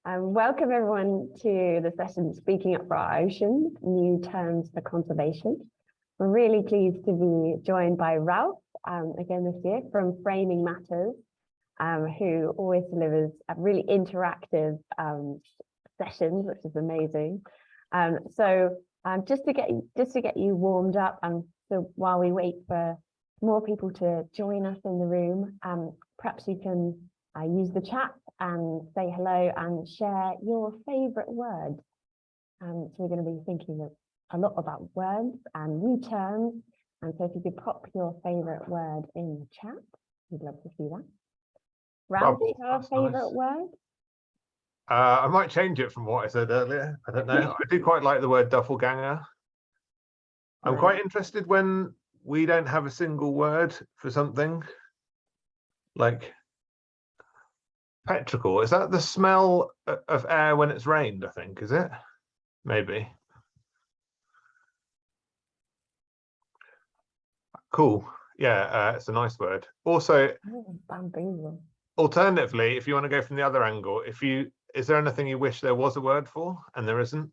Welcome everyone to the session Speaking Up for Our Oceans, New Terms for Conservation. We're really pleased to be joined by Ralph again this year from Framing Matters, who always delivers a really interactive sessions, which is amazing. Just to get you warmed up, and so while we wait for more people to join us in the room, perhaps you can use the chat and say hello and share your favorite word. So we're going to be thinking a lot about words and new terms. And so if you could pop your favorite word in the chat, we'd love to see that. Ralph, do you have a favorite word? I might change it from what I said earlier. I don't know. I do quite like the word doppelganger. I'm quite interested when we don't have a single word for something. Like petrichor, is that the smell of air when it's rained, I think, is it? Maybe. Cool. Yeah, it's a nice word. Also, bamboozle. Alternatively, if you want to go from the other angle, is there anything you wish there was a word for and there isn't?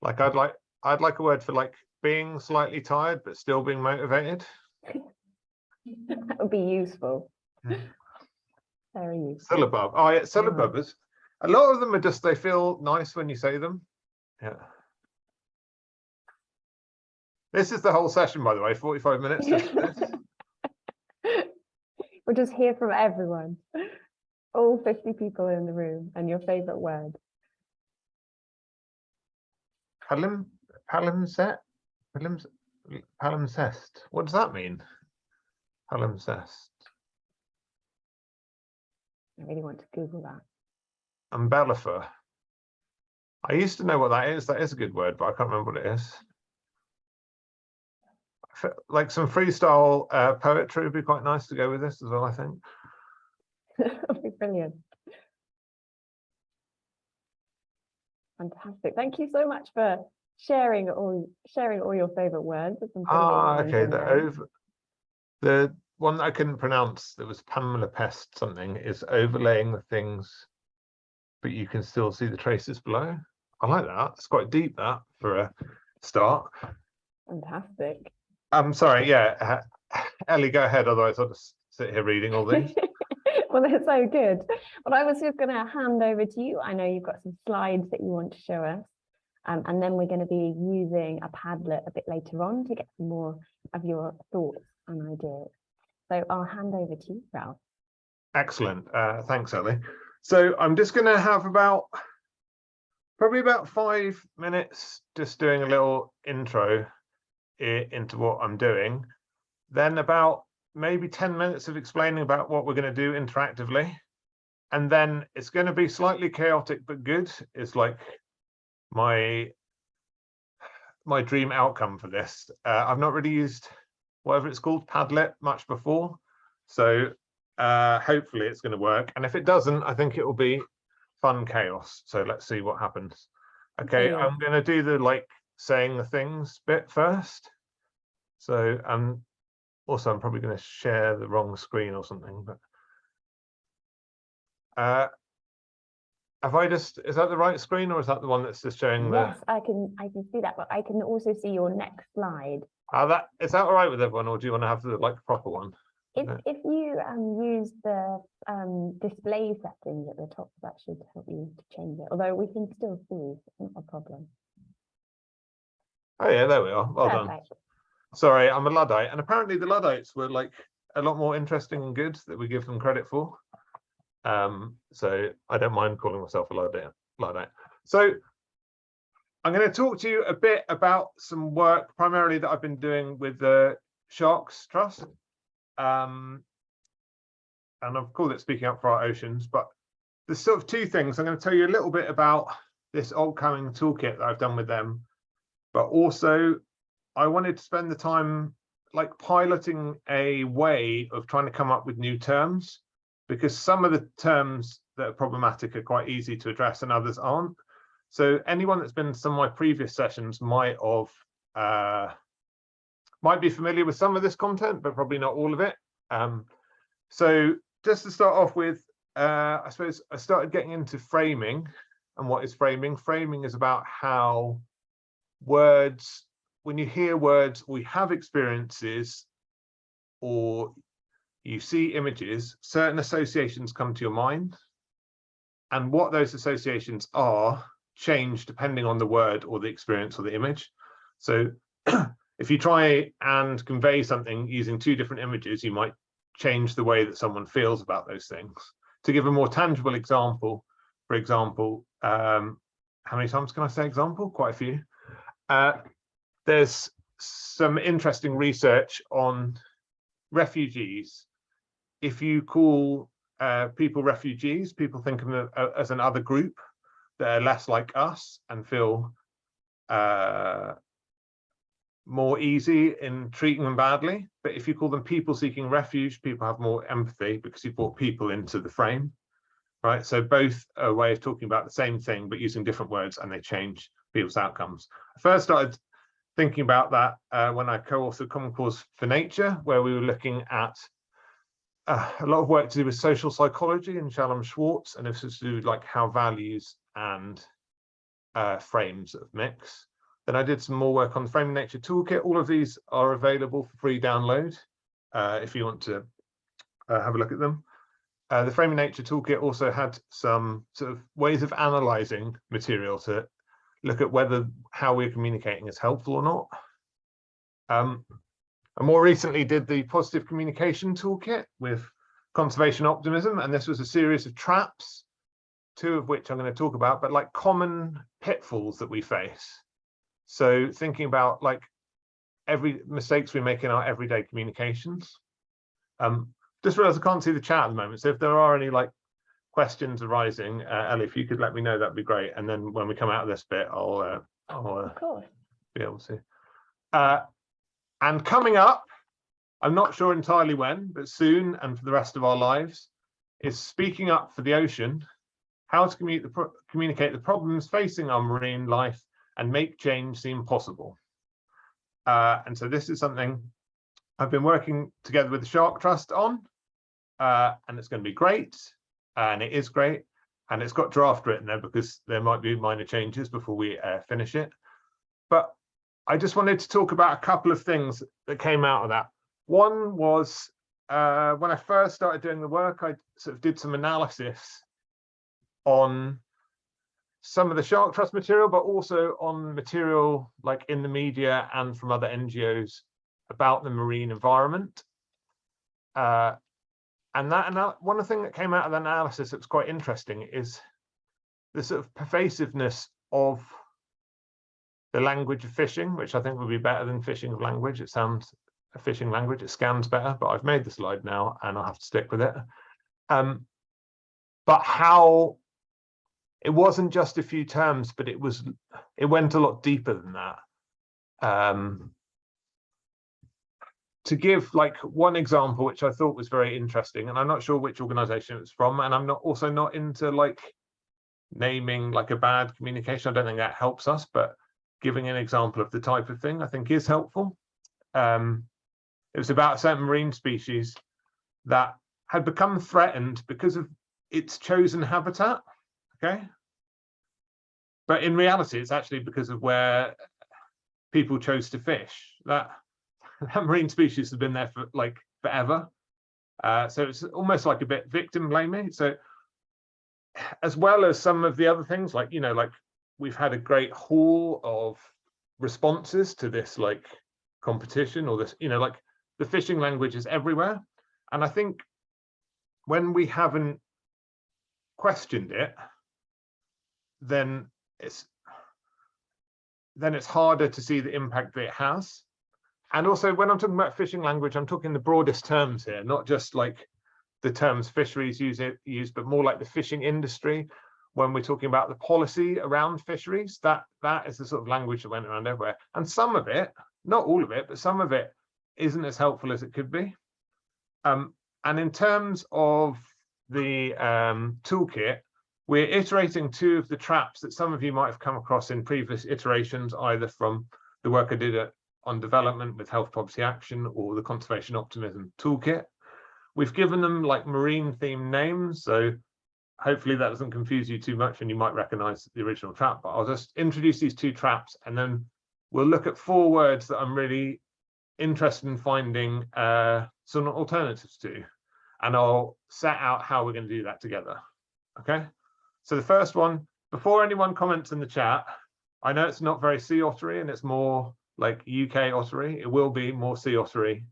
Like I'd like a word for like being slightly tired but still being motivated. That would be useful. Very useful. Syllabub. Oh yeah, syllabubbers. A lot of them are just, they feel nice when you say them. Yeah. This is the whole session, by the way, 45 minutes. Just for this. We'll just hear from everyone. All 50 people in the room and your favorite word. Palimpsest? What does that mean? Palimpsest. I really want to Google that. Umbellifer. I used to know what that is. That is a good word, but I can't remember what it is. Like some freestyle poetry would be quite nice to go with this as well, I think. That would be brilliant. Fantastic. Thank you so much for sharing all your favorite words. Okay. The one that I couldn't pronounce, that was Pamela Pest something, is overlaying the things, but you can still see the traces below. I like that. It's quite deep, that, for a start. Fantastic. I'm sorry, yeah. Ellie, go ahead, otherwise I'll just sit here reading all these. Well, that's so good. Well, I was just going to hand over to you. I know you've got some slides that you want to show us. And then we're going to be using a Padlet a bit later on to get some more of your thoughts and ideas. So I'll hand over to you, Ralph. Excellent. Thanks, Ellie. So I'm just going to have probably about 5 minutes just doing a little intro into what I'm doing. Then about maybe 10 minutes of explaining about what we're going to do interactively. And then it's going to be slightly chaotic but good. It's like my dream outcome for this. I've not really used whatever it's called, Padlet, much before. So hopefully it's going to work. And if it doesn't, I think it will be fun chaos. So let's see what happens. Okay, I'm going to do the saying the things bit first. So also I'm probably going to share the wrong screen or something, but is that the right screen, or is that the one that's just showing the? Yes, I can see that, but I can also see your next slide. Is that all right with everyone, or do you want to have the proper one? If you use the display settings at the top, that should help you to change it. Although we can still see, it's not a problem. Oh yeah, there we are. Well Perfect. done. Sorry, I'm a Luddite, and apparently the Luddites were a lot more interesting and good that we give them credit for. So I don't mind calling myself a Luddite. So I'm going to talk to you a bit about some work primarily that I've been doing with the Sharks Trust. And I've called it Speaking Up for Our Oceans, but there's sort of two things. I'm going to tell you a little bit about this upcoming toolkit that I've done with them, but also I wanted to spend the time piloting a way of trying to come up with new terms, because some of the terms that are problematic are quite easy to address and others aren't. So anyone that's been to some of my previous sessions might be familiar with some of this content, but probably not all of it. So just to start off with, I suppose I started getting into framing. And what is framing? Framing is about how words, when you hear words, we have experiences, or you see images, certain associations come to your mind. And what those associations are change depending on the word or the experience or the image. So if you try and convey something using two different images, you might change the way that someone feels about those things. To give a more tangible example, for example, how many times can I say example? Quite a few. There's some interesting research on refugees. If you call people refugees, people think of them as an other group that are less like us and feel more easy in treating them badly. But if you call them people seeking refuge, people have more empathy because you brought people into the frame, right? So both are a way of talking about the same thing, but using different words, and they change people's outcomes. I first started thinking about that when I co-authored Common Cause for Nature, where we were looking at a lot of work to do with social psychology and Shalom Schwartz, and this was to do with like how values and frames of mix. Then I did some more work on the Framing Nature Toolkit. All of these are available for free download if you want to have a look at them. The Framing Nature Toolkit also had some sort of ways of analysing material to look at whether how we're communicating is helpful or not. I more recently did the Positive Communication Toolkit with conservation optimism, and this was a series of traps, two of which I'm going to talk about, but like common pitfalls that we face. So thinking about like every mistakes we make in our everyday communications. Just realized I can't see the chat at the moment, so if there are any like questions arising, Ellie, if you could let me know, that'd be great. And then when we come out of this bit, I'll Of course. be able to. And coming up, I'm not sure entirely when, but soon and for the rest of our lives, is Speaking Up for the Ocean, how to communicate the problems facing our marine life and make change seem possible. And so this is something I've been working together with the Shark Trust on, and it's going to be great, and it is great, and it's got draft written there because there might be minor changes before we finish it. But I just wanted to talk about a couple of things that came out of that. One was when I first started doing the work, I sort of did some analysis on some of the Shark Trust material, but also on material like in the media and from other NGOs about the marine environment. And one thing that came out of the analysis that was quite interesting is the sort of pervasiveness of the language of fishing, which I think would be better than fishing of language. It sounds a fishing language, it scans better, but I've made the slide now and I'll have to stick with it. But how it wasn't just a few terms, but it went a lot deeper than that. To give like one example, which I thought was very interesting, and I'm not sure which organization it was from, and I'm not into like naming like a bad communication. I don't think that helps us, but giving an example of the type of thing I think is helpful. It was about a certain marine species that had become threatened because of its chosen habitat, okay? But in reality, it's actually because of where people chose to fish. That marine species has been there for like forever. So it's almost like a bit victim blaming. So as well as some of the other things, like, you know, like we've had a great haul of responses to this like competition or this, you know, like the fishing language is everywhere. And I think when we haven't questioned it, then it's harder to see the impact that it has. And also when I'm talking about fishing language, I'm talking the broadest terms here, not just like the terms fisheries use, but more like the fishing industry. When we're talking about the policy around fisheries, that is the sort of language that went around everywhere. And some of it, not all of it, but some of it isn't as helpful as it could be. And in terms of the toolkit, we're iterating two of the traps that some of you might have come across in previous iterations, either from the work I did on development with Health Policy Action or the Conservation Optimism Toolkit. We've given them like marine themed names, so hopefully that doesn't confuse you too much and you might recognize the original trap, but I'll just introduce these two traps and then we'll look at 4 words that I'm really interested in finding some alternatives to, and I'll set out how we're going to do that together. Okay, so the first one, before anyone comments in the chat, I know it's not very sea ottery and it's more like UK ottery. It will be more sea ottery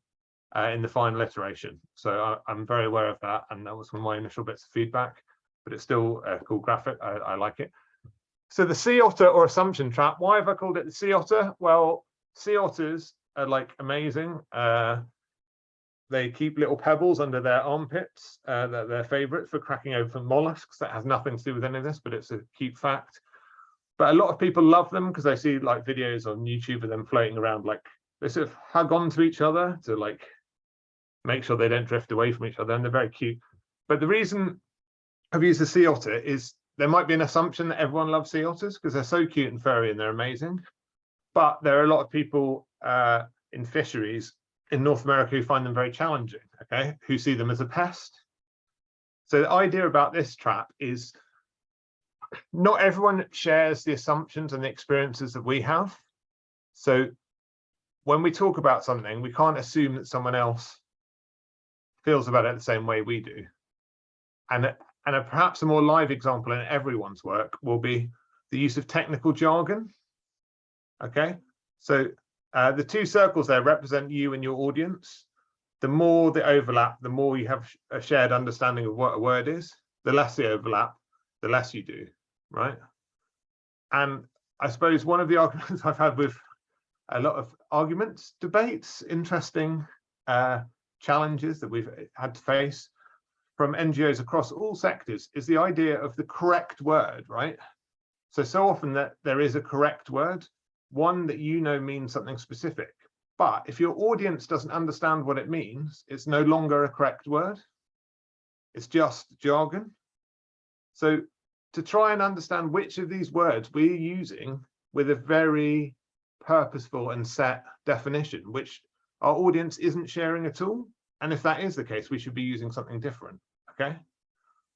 in the final iteration. So I'm very aware of that, and that was one of my initial bits of feedback, but it's still a cool graphic. I like it. So the sea otter or assumption trap, why have I called it the sea otter? Well, sea otters are like amazing. They keep little pebbles under their armpits. They're their favorite for cracking open mollusks. That has nothing to do with any of this, but it's a cute fact. But a lot of people love them because they see like videos on YouTube of them floating around, like they sort of hug onto each other to like make sure they don't drift away from each other, and they're very cute. But the reason I've used the sea otter is there might be an assumption that everyone loves sea otters because they're so cute and furry and they're amazing. But there are a lot of people in fisheries in North America who find them very challenging, okay, who see them as a pest. So the idea about this trap is not everyone shares the assumptions and the experiences that we have. So when we talk about something, we can't assume that someone else feels about it the same way we do. And perhaps a more live example in everyone's work will be the use of technical jargon. Okay, so the 2 circles there represent you and your audience. The more the overlap, the more you have a shared understanding of what a word is. The less the overlap, the less you do, right? And I suppose one of the arguments I've had with a lot of arguments, debates, interesting challenges that we've had to face from NGOs across all sectors is the idea of the correct word, right? So often that there is a correct word, one that you know means something specific. But if your audience doesn't understand what it means, it's no longer a correct word. It's just jargon. So to try and understand which of these words we're using with a very purposeful and set definition, which our audience isn't sharing at all. And if that is the case, we should be using something different, okay?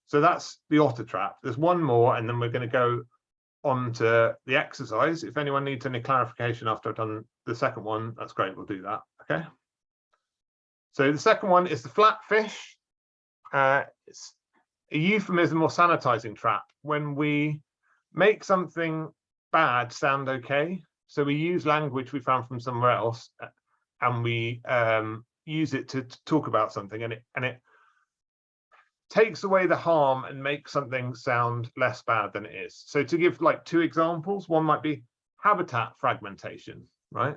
So that's the otter trap. There's one more, and then we're going to go on to the exercise. If anyone needs any clarification after I've done the second one, that's great, we'll do that, okay? So the second one is the flat fish. It's a euphemism or sanitizing trap when we make something bad sound okay. So we use language we found from somewhere else and we use it to talk about something, and it takes away the harm and makes something sound less bad than it is. So to give like 2 examples, one might be habitat fragmentation, right?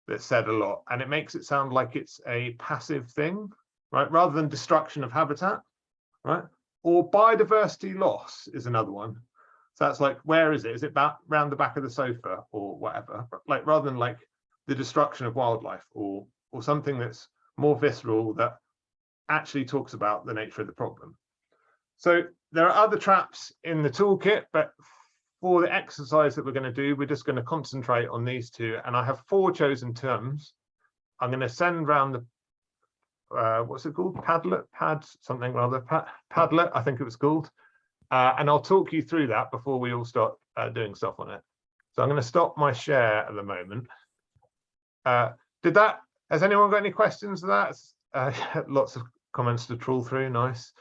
That's said a lot, and it makes it sound like it's a passive thing, right? Rather than destruction of habitat, right? Or biodiversity loss is another one. So that's like, where is it? Is it back round the back of the sofa or whatever? Like rather than like the destruction of wildlife or something that's more visceral that actually talks about the nature of the problem. So there are other traps in the toolkit, but for the exercise that we're going to do, we're just going to concentrate on these 2. And I have 4 chosen terms. I'm going to send round the what's it called? Padlet, Padlet, I think it was called. And I'll talk you through that before we all start doing stuff on it. So I'm going to stop my share at the moment. Has anyone got any questions to that? Lots of comments to trawl through, nice.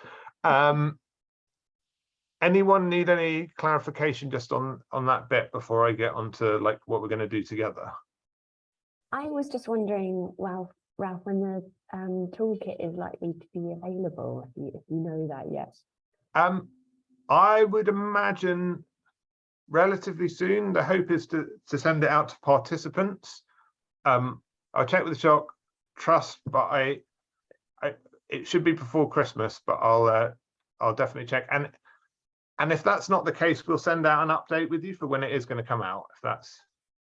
Anyone need any clarification just on that bit before I get onto like what we're going to do together? I was just wondering, Ralph, when the toolkit is likely to be available, if you know that yet. I would imagine relatively soon. The hope is to send it out to participants. I'll check with the Shark Trust, but it should be before Christmas, but I'll definitely check. And if that's not the case, we'll send out an update with you for when it is going to come out, if that's